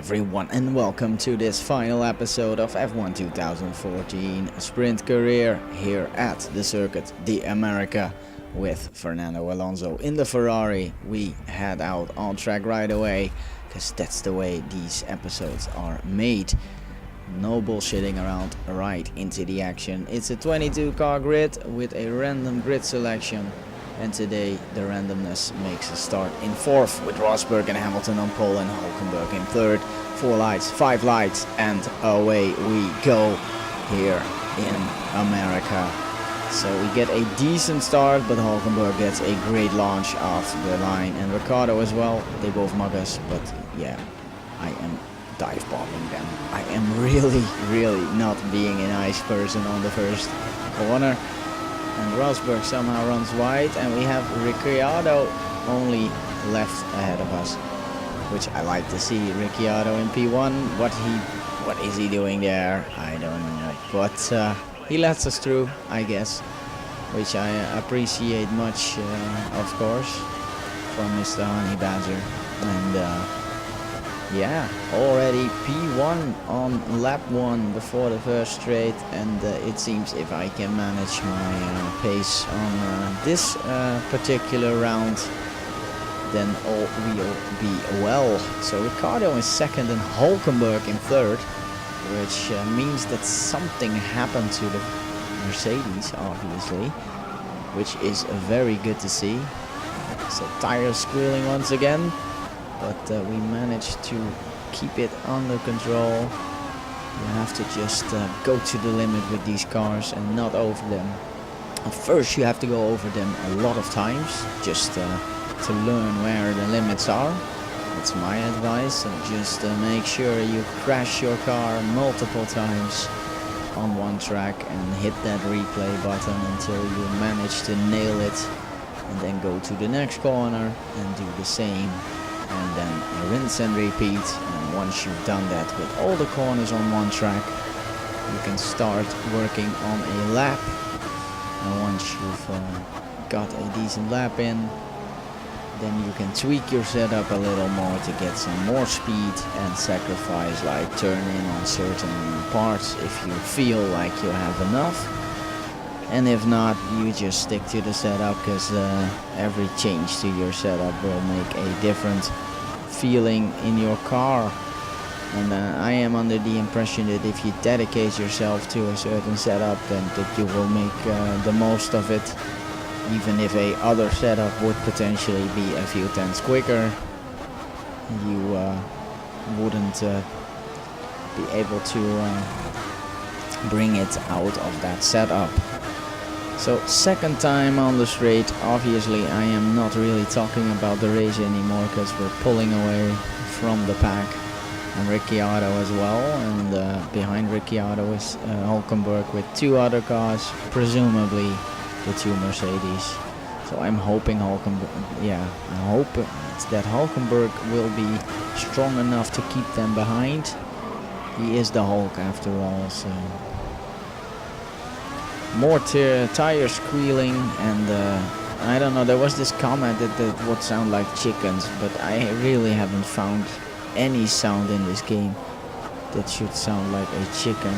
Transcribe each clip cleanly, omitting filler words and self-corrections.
everyone, and welcome to this final episode of F1 2014 Sprint Career here at the circuit, the America, with Fernando Alonso in the Ferrari. We head out on track right away, because that's the way these episodes are made. No bullshitting around, right into the action. It's a 22 car grid with a random grid selection. And today the randomness makes a start in 4th with Rosberg and Hamilton on pole and Hulkenberg in 3rd. 4 lights, 5 lights, and away we go here in America. So we get a decent start, but Hulkenberg gets a great launch off the line, and Ricciardo as well. They both mug us, but yeah, I am dive bombing them. I am really not being a nice person on the first corner. And Rosberg somehow runs wide, and we have Ricciardo only left ahead of us, which I like to see. Ricciardo in P1, what is he doing there? I don't know, but he lets us through, I guess, which I appreciate much, of course, from Mr. Honey Badger. And yeah, already P1 on lap 1 before the first straight, and it seems if I can manage my pace on this particular round, then all will be well. So Ricciardo is 2nd and Hulkenberg in 3rd, which means that something happened to the Mercedes, obviously, which is very good to see. So tires squealing once again. But we managed to keep it under control. You have to just go to the limit with these cars and not over them. First you have to go over them a lot of times, just to learn where the limits are. That's my advice. So just make sure you crash your car multiple times on one track and hit that replay button until you manage to nail it. And then go to the next corner and do the same. And then rinse and repeat, and once you've done that with all the corners on one track, you can start working on a lap. And once you've got a decent lap in, then you can tweak your setup a little more to get some more speed and sacrifice, like turn in on certain parts if you feel like you have enough. And if not, you just stick to the setup, because every change to your setup will make a different feeling in your car. And I am under the impression that if you dedicate yourself to a certain setup, then that you will make the most of it, even if a other setup would potentially be a few tenths quicker. You wouldn't be able to bring it out of that setup. So 2nd time on the straight. Obviously I am not really talking about the race anymore, because we're pulling away from the pack, and Ricciardo as well, and behind Ricciardo is Hulkenberg with 2 other cars, presumably the 2 Mercedes. So I'm hoping I hope that Hulkenberg will be strong enough to keep them behind. He is the Hulk after all, so more tire squealing, and I don't know, there was this comment that would sound like chickens, but I really haven't found any sound in this game that should sound like a chicken.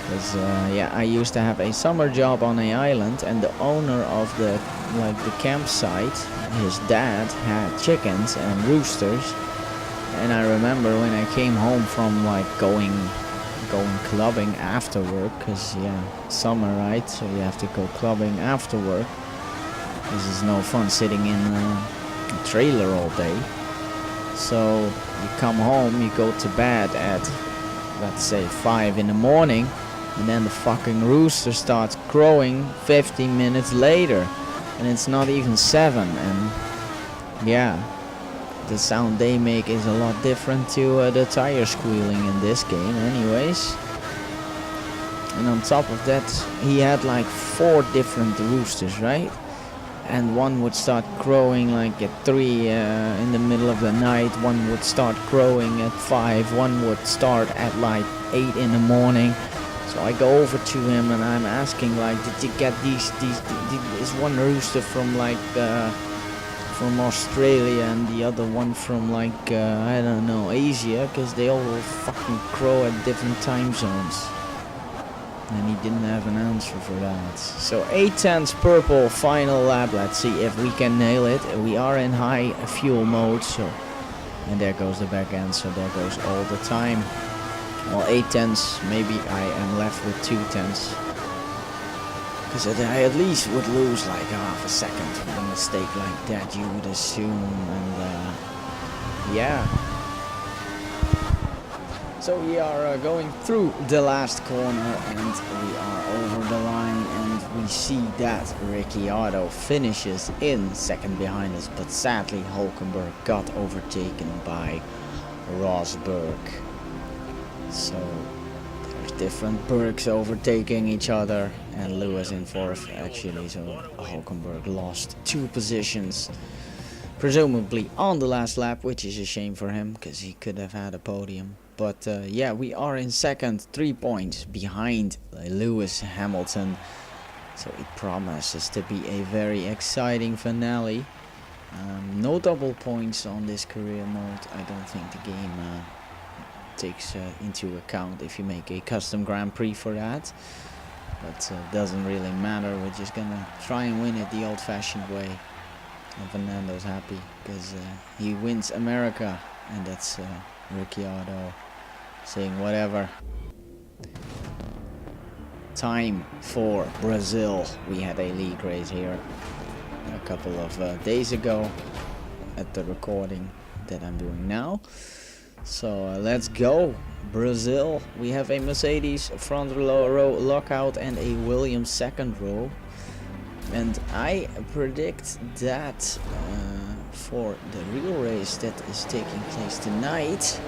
Because yeah, I used to have a summer job on an island, and the owner of the campsite, his dad had chickens and roosters, and I remember when I came home from going clubbing after work, because yeah, summer, right, so you have to go clubbing after work. This is no fun sitting in a trailer all day. So you come home, you go to bed at, let's say, 5 in the morning, and then the fucking rooster starts crowing 15 minutes later, and it's not even 7, and yeah, the sound they make is a lot different to the tire squealing in this game anyways. And on top of that, he had like 4 different roosters, right? And one would start crowing like at 3 in the middle of the night, one would start crowing at 5, one would start at like 8 in the morning. So I go over to him and I'm asking, like, did you get this one rooster from like from Australia and the other one from like I don't know, Asia, because they all fucking crow at different time zones. And he didn't have an answer for that. So 8/10 purple, final lap. Let's see if we can nail it. We are in high fuel mode, so, and there goes the back end, so there goes all the time. Well, 8/10, maybe I am left with 2/10. Because I at least would lose like half a second with a mistake like that, you would assume, and yeah. So we are going through the last corner and we are over the line, and we see that Ricciardo finishes in second behind us, but sadly Hulkenberg got overtaken by Rosberg. So there's different Bergs overtaking each other, and Lewis in fourth actually, so Hulkenberg lost 2 positions. Presumably on the last lap, which is a shame for him because he could have had a podium. But yeah, we are in second, 3 points behind Lewis Hamilton. So it promises to be a very exciting finale. No double points on this career mode. I don't think the game takes into account if you make a custom Grand Prix for that. But doesn't really matter. We're just gonna try and win it the old-fashioned way. And Fernando's happy because he wins America, and that's Ricciardo saying whatever. Time for Brazil. We had a league race here a couple of days ago at the recording that I'm doing now. So let's go Brazil. We have a Mercedes front row lockout and a Williams second row. And I predict that for the real race that is taking place tonight,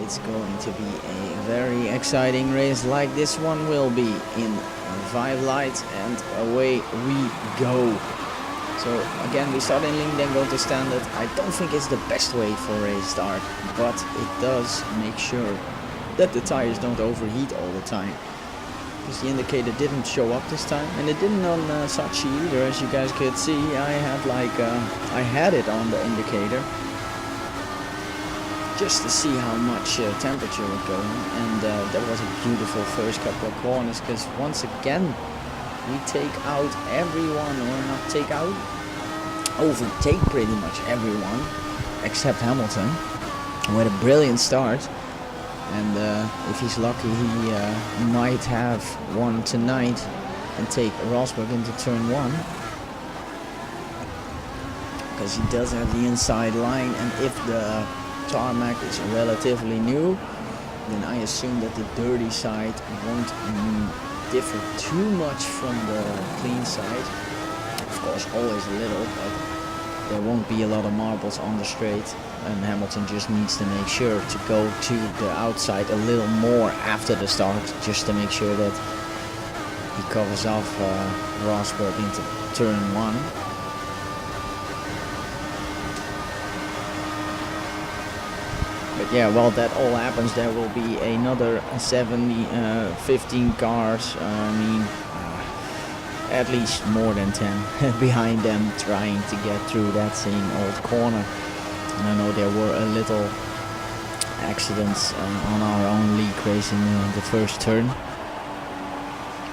it's going to be a very exciting race like this one will be, in 5 lights, and away we go. So again, we start in lean, then go to standard. I don't think it's the best way for a start, but it does make sure that the tires don't overheat all the time. Because the indicator didn't show up this time, and it didn't on Sachi either, as you guys could see. I had like I had it on the indicator just to see how much temperature would go in, and that was a beautiful first couple of corners, because once again we take out everyone, or not take out, overtake pretty much everyone except Hamilton with a brilliant start. And if he's lucky, he might have one tonight and take Rosberg into turn 1, because he does have the inside line, and if the tarmac is relatively new, then I assume that the dirty side won't differ too much from the clean side. Of course, always a little, but there won't be a lot of marbles on the straight, and Hamilton just needs to make sure to go to the outside a little more after the start, just to make sure that he covers off Rosberg into turn 1. But yeah, while that all happens, there will be another 15 cars, at least more than 10 behind them, trying to get through that same old corner. And I know there were a little accidents on our own league race in the first turn.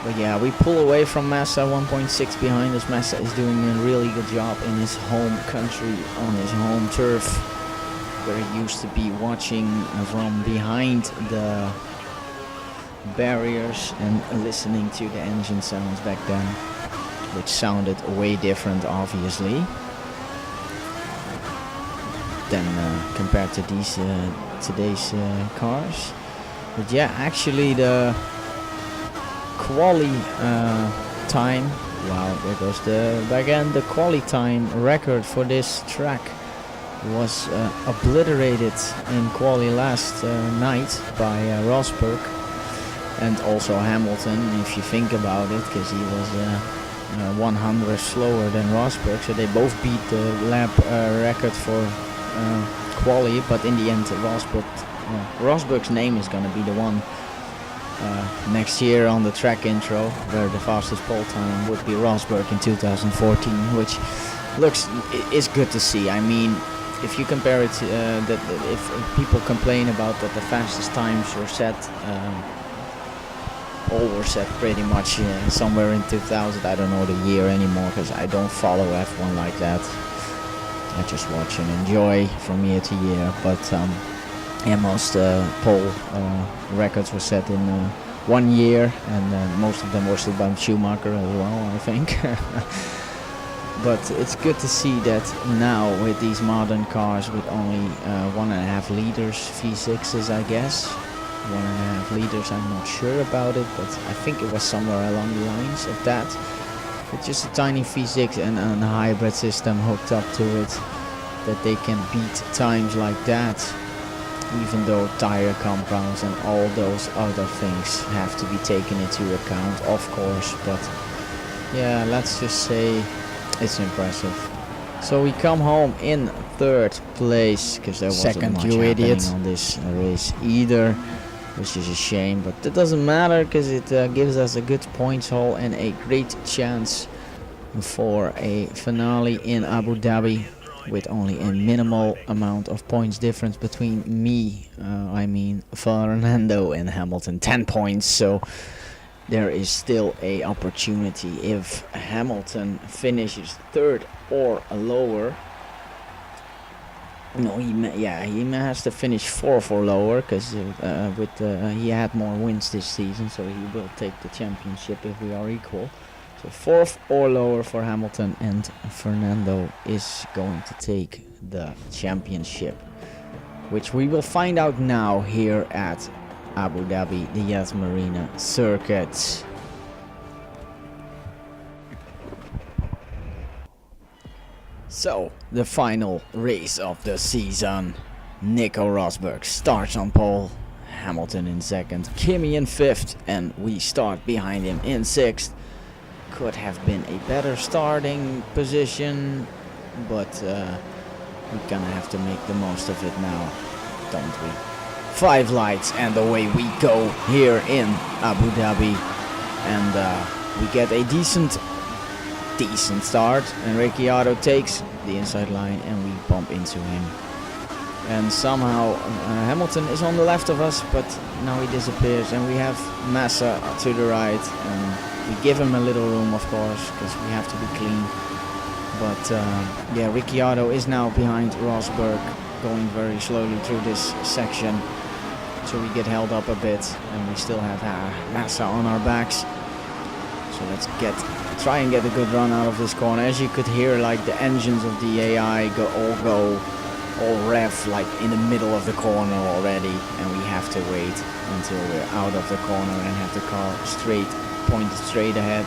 But yeah, we pull away from Massa, 1.6 behind us. Massa is doing a really good job in his home country, on his home turf, where he used to be watching from behind the barriers and listening to the engine sounds back then, which sounded way different, obviously, than compared to these today's cars. But yeah, actually the quali time, wow, there goes the back end, the quali time record for this track was obliterated in quali last night by Rosberg, and also Hamilton, if you think about it, because he was 100 slower than Rosberg, so they both beat the lap record for quali. But in the end, Rosberg's name is going to be the one next year on the track intro, where the fastest pole time would be Rosberg in 2014, which it's good to see. I mean, if you compare it, if people complain about that the fastest times were set, all were set pretty much somewhere in 2000. I don't know the year anymore because I don't follow F1 like that. I just watch and enjoy from year to year. But most pole records were set in 1 year, and most of them were still by Schumacher as well, I think. But it's good to see that now with these modern cars with only 1.5 liters V6s, I guess. 1.5 liters, I'm not sure about it, but I think it was somewhere along the lines of that. It's just a tiny V6 and a hybrid system hooked up to it, that they can beat times like that, even though tire compounds and all those other things have to be taken into account, of course. But yeah, let's just say it's impressive. So we come home in 3rd place, because there wasn't Second, much you happening idiot. on this race either, which is a shame, but that doesn't matter because it gives us a good points haul and a great chance for a finale in Abu Dhabi, with only a minimal amount of points difference between me, I mean Fernando and Hamilton, 10 points. So there is still a opportunity if Hamilton finishes 3rd or lower. No, he has to finish 4th or lower, because he had more wins this season, so he will take the championship if we are equal. So 4th or lower for Hamilton, and Fernando is going to take the championship, which we will find out now here at Abu Dhabi, the Yas Marina circuit. So, the final race of the season. Nico Rosberg starts on pole, Hamilton in 2nd, Kimi in 5th, and we start behind him in 6th. Could have been a better starting position, but we're gonna have to make the most of it now, don't we? 5 lights and away we go here in Abu Dhabi, and we get a decent start, and Ricciardo takes the inside line and we bump into him, and somehow Hamilton is on the left of us, but now he disappears, and we have Massa to the right, and we give him a little room, of course, because we have to be clean. But yeah, Ricciardo is now behind Rosberg, going very slowly through this section, so we get held up a bit, and we still have Massa on our backs. So let's try and get a good run out of this corner. As you could hear, like the engines of the AI all rev like in the middle of the corner already, and we have to wait until we're out of the corner and have the car pointed straight ahead.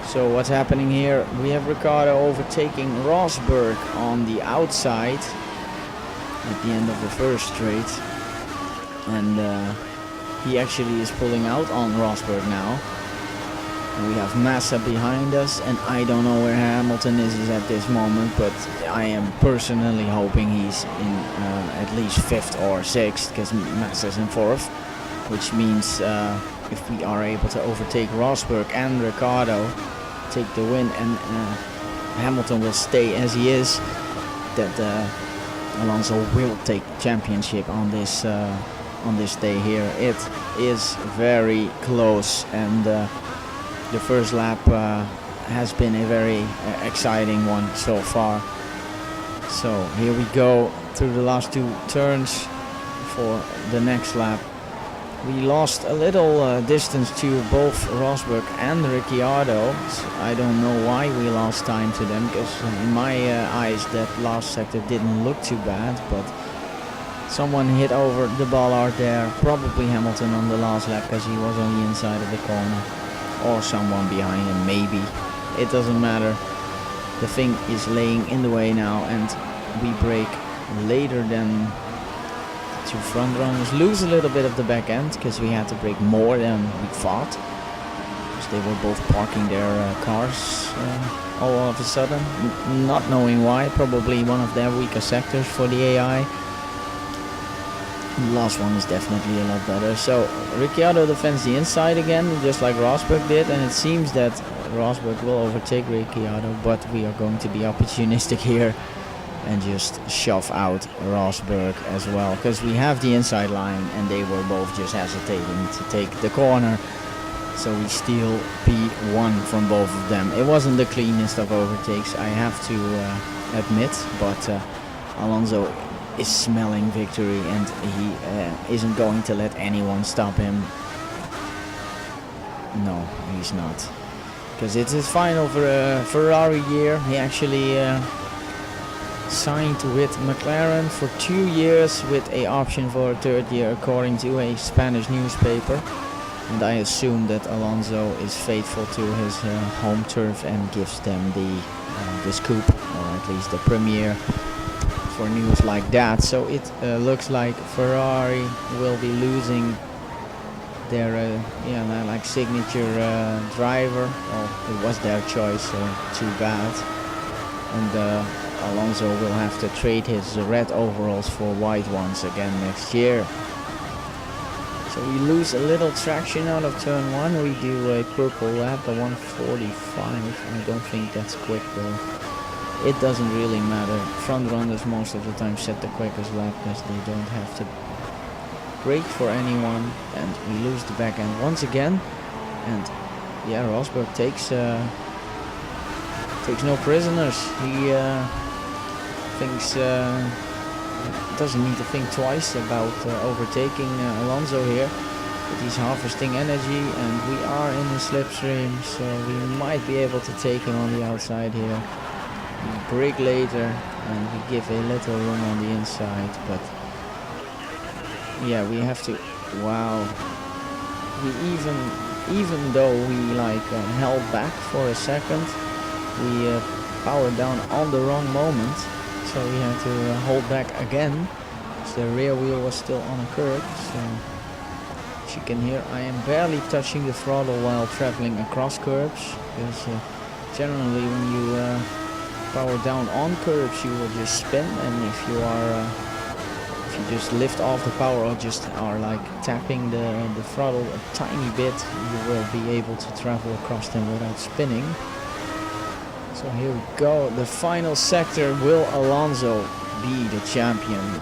So what's happening here? We have Ricciardo overtaking Rosberg on the outside at the end of the first straight, and he actually is pulling out on Rosberg now. We have Massa behind us, and I don't know where Hamilton is at this moment, but I am personally hoping he's in at least 5th or 6th, because Massa's in 4th, which means if we are able to overtake Rosberg and Ricciardo, take the win, and Hamilton will stay as he is, that Alonso will take the championship on this day here. It is very close, and the first lap has been a very exciting one so far. So here we go through the last 2 turns for the next lap. We lost a little distance to both Rosberg and Ricciardo. So I don't know why we lost time to them, because in my eyes that last sector didn't look too bad, but someone hit over the bollard there, probably Hamilton on the last lap, because he was on the inside of the corner, or someone behind him maybe. It doesn't matter. The thing is laying in the way now, and we brake later than 2 front runners. Lose a little bit of the back end because we had to brake more than we thought, because they were both parking their cars all of a sudden, not knowing why. Probably one of their weaker sectors for the AI. The last one is definitely a lot better. So Ricciardo defends the inside again, just like Rosberg did, and it seems that Rosberg will overtake Ricciardo, but we are going to be opportunistic here and just shove out Rosberg as well, because we have the inside line and they were both just hesitating to take the corner. So we steal P1 from both of them. It wasn't the cleanest of overtakes, I have to admit, but Alonso is smelling victory and he isn't going to let anyone stop him. No, he's not. Because it's his final Ferrari year. He actually signed with McLaren for 2 years with a option for a third year, according to a Spanish newspaper. And I assume that Alonso is faithful to his home turf and gives them the scoop, or at least the premiere, for news like that. So it looks like Ferrari will be losing their like signature driver. Well, it was their choice, so too bad. And Alonso will have to trade his red overalls for white ones again next year. So we lose a little traction out of turn 1. We do a purple lap, a 1:45. I don't think that's quick though. It doesn't really matter. Front runners most of the time set the quickest lap because they don't have to brake for anyone. And we lose the back end once again. And yeah, Rosberg takes no prisoners. He thinks doesn't need to think twice about overtaking Alonso here. But he's harvesting energy and we are in the slipstream, so we might be able to take him on the outside here. We brake later and we give a little room on the inside, but yeah, we have to, wow, we even though we held back for a second, we powered down on the wrong moment. So we had to hold back again, because the rear wheel was still on a curb. So as you can hear, I am barely touching the throttle while traveling across curbs, because generally when you power down on curbs you will just spin, and if you just lift off the power or just are tapping the throttle a tiny bit, you will be able to travel across them without spinning. So here we go, the final sector. Will Alonso be the champion?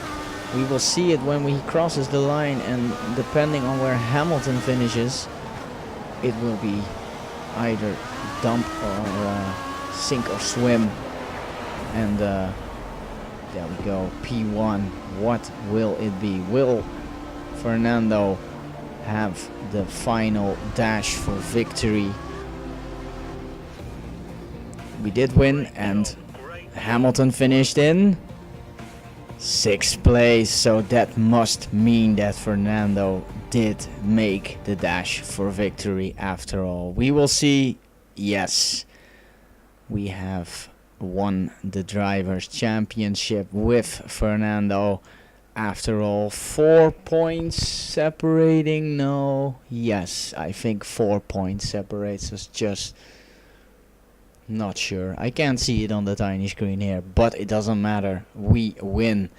We will see it when he crosses the line, and depending on where Hamilton finishes, it will be either dump or sink or swim. And there we go, P1. What will it be? Will Fernando have the final dash for victory? We did win, and Hamilton finished in 6th place, so that must mean that Fernando did make the dash for victory after all. We will see. Yes, we have won the Drivers' Championship with Fernando. After all, 4 points separating. No, yes, I think 4 points separates us. Just not sure. I can't see it on the tiny screen here, but it doesn't matter. We win,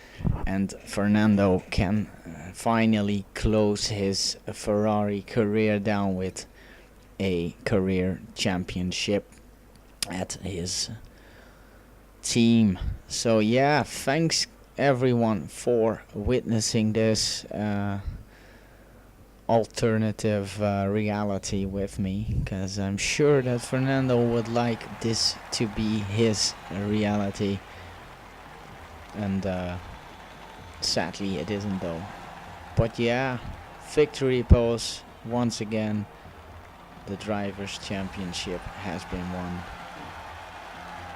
and Fernando can finally close his Ferrari career down with a career championship at his team. So yeah, thanks everyone for witnessing this alternative reality with me, because I'm sure that Fernando would like this to be his reality, and sadly it isn't though. But yeah, victory pose once again. The Drivers' Championship has been won.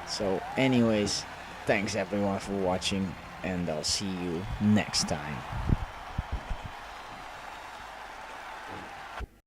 So anyways, thanks everyone for watching, and I'll see you next time.